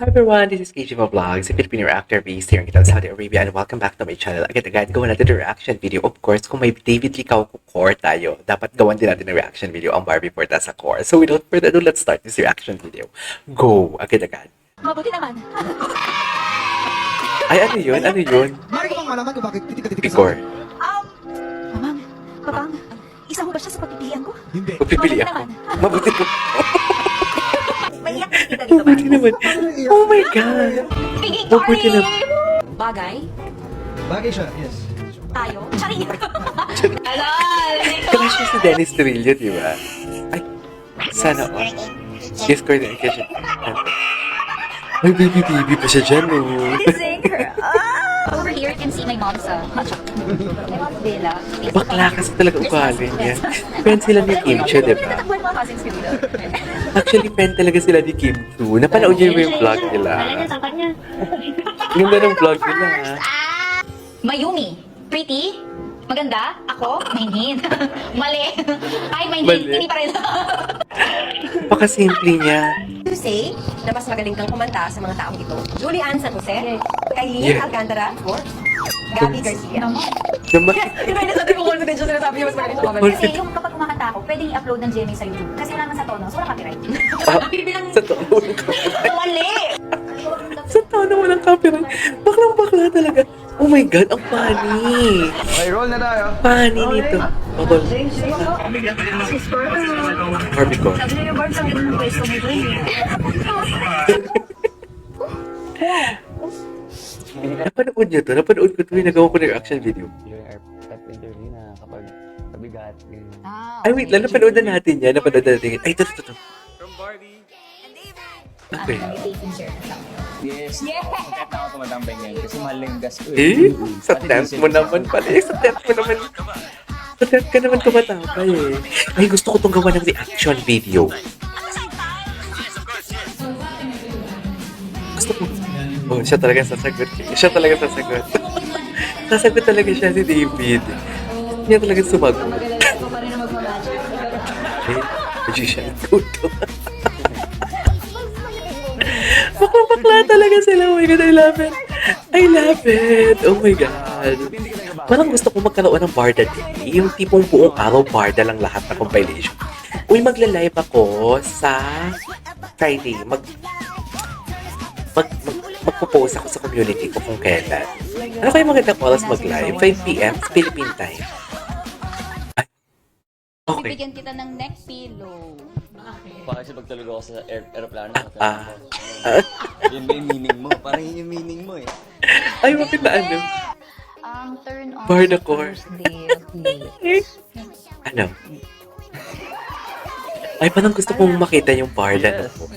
everyone, this is KGMO Vlogs, a Filipino reactor based here in Kitao, Saudi Arabia, and welcome back to my channel. Agad-agad, gawa natin the reaction video. Of course, kung may David Licao core tayo, dapat gawan din natin ng reaction video ang Barbie Porta sa core. So without further ado, let's start this reaction video. Go! Agad-agad. Mabuti naman. Ay, ano yun? Ano yun? Mari ko bang malaman kung bakit titik-titik ka sa Core. Mamang, papang, isa mo ba siya sa pagpipilian ko? Hindi. Pagpipili Mabuti ako. naman. Mabuti ko. Maiyak na kita dito ba? Mabuti naman. Oh my God! Piging Mabuti Tori! naman. Bagay, Bagay siya, yes. tayo, charin. Alol! Crush niya si Dennis Trillo, di ba? Ay, sana all. Kiss coordination. Ay, baby pa siya dyan, oh. Kissing her. Over here, you can see my mom's my mom's villa. Bakla kasi talaga ugali niya. Friend sila ni Kim Chiu, di ba? Tatakbuhan mga cousins ko dito. Actually, friend talaga sila ni Kim Chiu. Napanood niyo yung vlog nila. Ganda ng vlog nila, ha? Mayumi, pretty, maganda, ako, mainin. Mali. Ay, mainin, Mali. hindi pa rin. Pakasimple niya. To say na mas magaling kang kumanta sa mga taong ito. Julie Ann San Jose, Kailin Yeah. Alcantara, or Gabby Garcia. Naman, Di ba inasabi ko confidential na nasabi niya mas magaling kumanta? Kasi yung kapag kumakanta ako, pwedeng i-upload ng GMA sa YouTube. Kasi wala naman sa tono, so wala copyright. sa tono walang copyright. Mali! Sa tono walang copyright. Baklang-bakla talaga. Oh my God, ang funny. Okay, roll na tayo. Funny nito. Bakol. Barbie ko. Napanood niyo to? Napanood ko ito yung nagawa ko ng reaction video. Yung airport interview na kapag pabigat. Ganyan. Ay, wait lang. Napanood na natin yan. Napanood na natin yan. Ay, ito. Okay. Yes. Kahit na ako tumatambay ngayon kasi mahal lang yung gas ko eh. Eh, sa tent mo naman pala. Eh, sa tent mo naman. Sa tent ka naman tumatapay eh. Ay, gusto ko itong gawa ng reaction video. Gusto ko. Oh, siya talaga sasagot. Siya talaga sasagot. Sasagot talaga siya si David. Niya talaga sumagot. Eh, magician ko to. Bakla talaga sila. Oh my God, I love it. I love it. Oh my God. Parang gusto ko magkaroon ng Barda Day. Yung tipong buong araw Barda lang lahat na compilation. Uy, magla-live ako sa Friday. Magpo-post ako sa community ko kung kailan. Ano kayo magandang oras mag-live? 5 p.m. Philippine time. Ay. Okay. Bibigyan kita ng neck pillow. Baka kasi pagtulog ako sa aeroplano. Yun ba yung meaning mo? Parang yun yung meaning mo eh. Ay, bakit na ano? Ang turn on Barda sa core. first day of May. Ano? Ay, parang gusto kong makita yung Barda noon.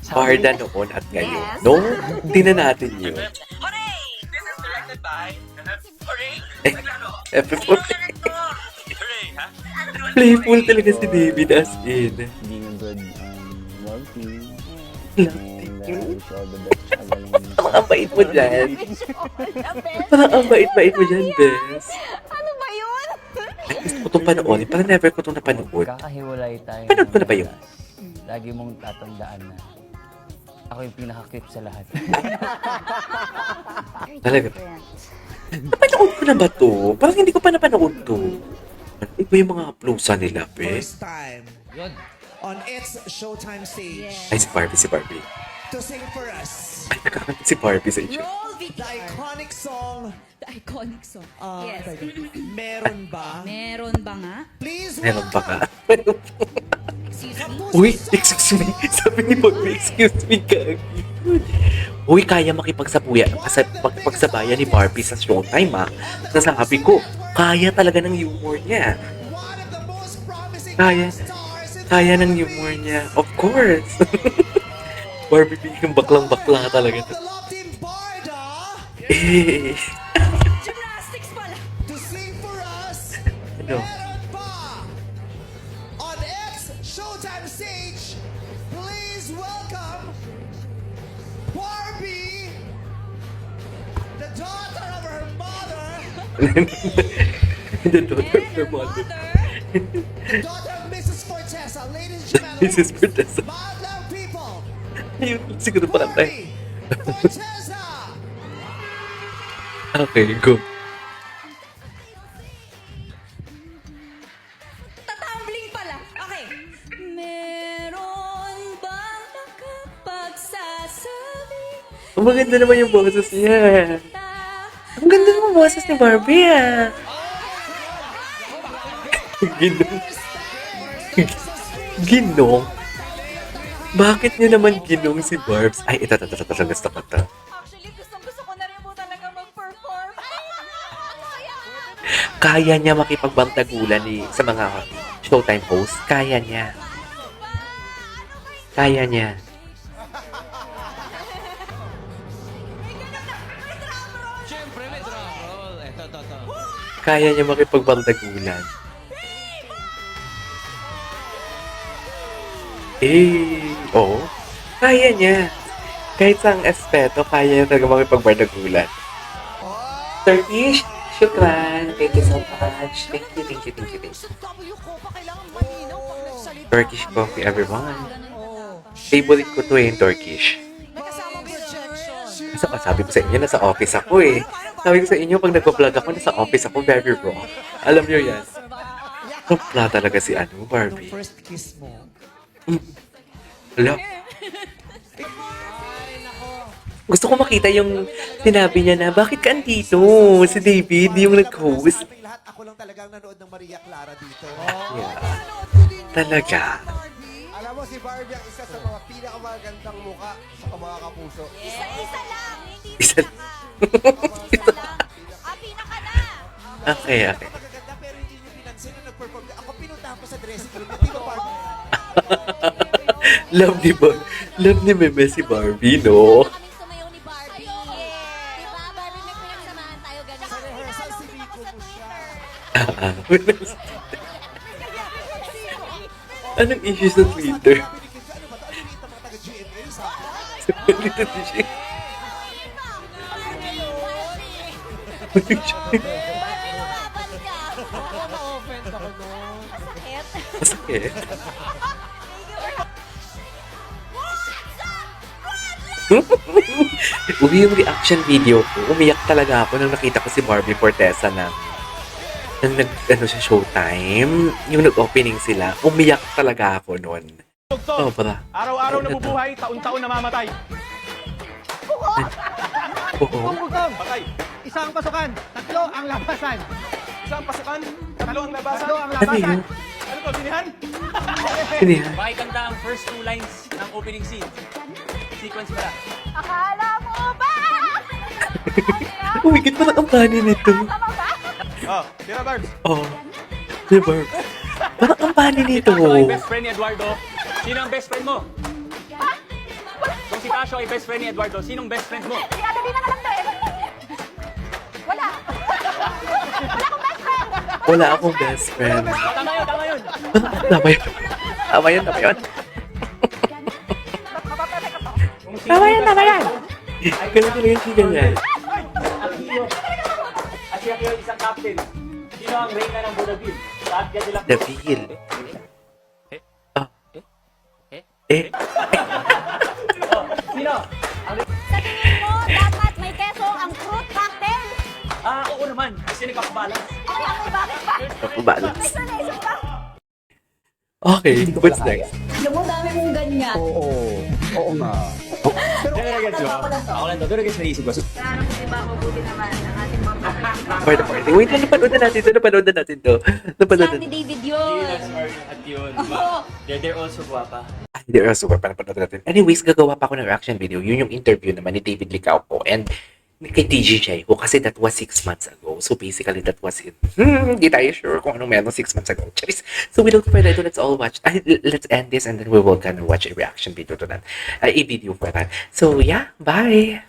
Barda noon at ngayon. No? Hindi na natin yun. Everyone. Playful talaga si David as in. Being a good working. Love And you. wish all the best. Parang ang bait mo dyan. Parang ang bait mo dyan, Bes. Ano ba yun? Ay, gusto ko itong panoorin. Parang never ko itong napanood. Kakahiwalay tayo. Panood ko na ba yun? Lagi mong tatandaan na ako yung pinaka-cute sa lahat. Talaga ba? Napanood ko na ba to? Parang hindi ko pa napanood to. Iba yung mga plusa nila, Bes. First time. On its Showtime stage. Ay, si Barbie. To sing for us. Ay, nakakanta si Barbie sa inyo. The iconic song. The iconic song. Yes. Meron ba? Meron ba nga? Please Meron ba ka? Excuse me? Uy, excuse me. Sabi ni Barbie, excuse me, Gagi. Uy, kaya makipagsabayan ni Barbie sa showtime, ha? Nasabi ko, kaya talaga ng humor niya. one of the most promising Kaya. stars in Kaya ng humor niya. Of course. Barbie biglang baklang-bakla talaga to. the Love Team Barda Eh, Gymnastics pala! to sing for us. ano? Meron ba? On its Showtime stage, please welcome Barbie, the daughter of her mother, The daughter of her mother. the daughter of Mrs. Fortesa. Ladies and gentlemen, Mrs. Fortesa. Madlang people, Ayun, siguro parang tayo. Barbie, Princesa! Okay, go. Tatumbling pala. Okay. Meron bang nakapagsasabi? Ang maganda naman yung boses niya. Ang ganda naman boses ni Barbie, ah. Ginong. Ginong? Bakit niyo naman ginong si Barbs? Ay, ito, gusto ko to. Actually, gustong-gusto ko na rin po talaga mag-perform. Kaya niya makipagbantagulan sa mga Showtime host. Kaya niya. Kaya niya. Kaya niya makipagbantagulan. Oo. Kaya niya. Kahit sa espeto, kaya niya talaga makipagbantagulan. Turkish, shukran. Thank you so much. Thank you. W ko pa kailangan malinaw pag nagsalita. Turkish coffee, everyone. Favorite ko to yung Turkish. May kasama projection. Sabi ko sa inyo, nasa office ako eh. Sabi ko sa inyo, pag nagpa-vlog ako, nasa office ako, very raw. Alam nyo yan. Raw talaga si Barbie. First kiss mo. Wala. Gusto ko makita yung sinabi niya na, bakit ka andito? Si David, yung nag-host. Sa ating lahat, ako lang talagang nanood ng Maria Clara dito. Yeah. Talaga. Alam mo, si Barbie ang isa sa mga pinakamagandang muka sa mga kapuso. Isa-isa lang, hindi Isa- isa lang. Pinaka na. Okay. Magaganda pero hindi niyo pinansin nung nag-perform. Ako pinuntahan ko sa dressing room. Di ba, Barbie? Love ni Meme si Barbie, no? Kaming sumayaw ni Barbie. Diba? Barbie, may pinagsamahan tayo ganun. Sa rehearsal, si Rico mo siya. Anong issue sa Twitter? Ano ba? Ano yung mga taga-GMA sa Lumaban ka. Na-offend ako noon. Masakit. Masakit. Uwi yung reaction video ko. Umiyak talaga ako nang nakita ko si Barbie Fortesa na sa Showtime. Yung nag-opening sila. Umiyak talaga ako noon. Sobra. Araw-araw nabubuhay, taon-taon namamatay. Oo. Patay. Isang pasukan, tatlo ang labasan. Isang pasukan, tatlo ang labasan. Ano yun? Ano to, sinihan? Ano yan? Makikanta ang first two lines ng opening scene. Sequence pala. Akala mo ba? Umigit pa ang kampanya nito. Oh, tira Barbs. Oh. Si Barb. Parang kampanya nito. Ito ay best friend ni Eduardo. Sino ang best friend mo? Kung si Tasho ay best friend ni Eduardo, sinong best friend mo? Si Ate Dina na lang to eh. Wala. Wala akong best friend. Wala akong best friend. Tama yun, tama yun. Tama yun. Tama yun. Tama yun. Ganun talaga yung siya niya. At siya kayo isang captain. Sino ang reyna ng Budapest? Lahat ka nila. The Feel. Sino? Sa tingin mo, dapat may keso ang fruit cocktail? Oo naman. Kasi nagpapabalance. Ay, ano, bakit ba? Balance. May naisip ka? Okay, what's next? Alam mo, dami mong ganyan. Pero gets mo? Ako lang to. Pero gets naisip ko. For the party. Wait, napanood na natin to. Sabi David yun. At yun. They're also guwapa. Hindi, super panapanood natin. Anyways, gagawa pa ako ng reaction video. Yun yung interview naman ni David Licauco and kay TG Jaiho kasi that was 6 months ago. So basically, that was it. Hindi tayo sure kung anong meron 6 months ago. Charis. So without further ado, let's all watch. Let's end this and then we will gonna watch a reaction video to that. A video for that. So yeah, bye!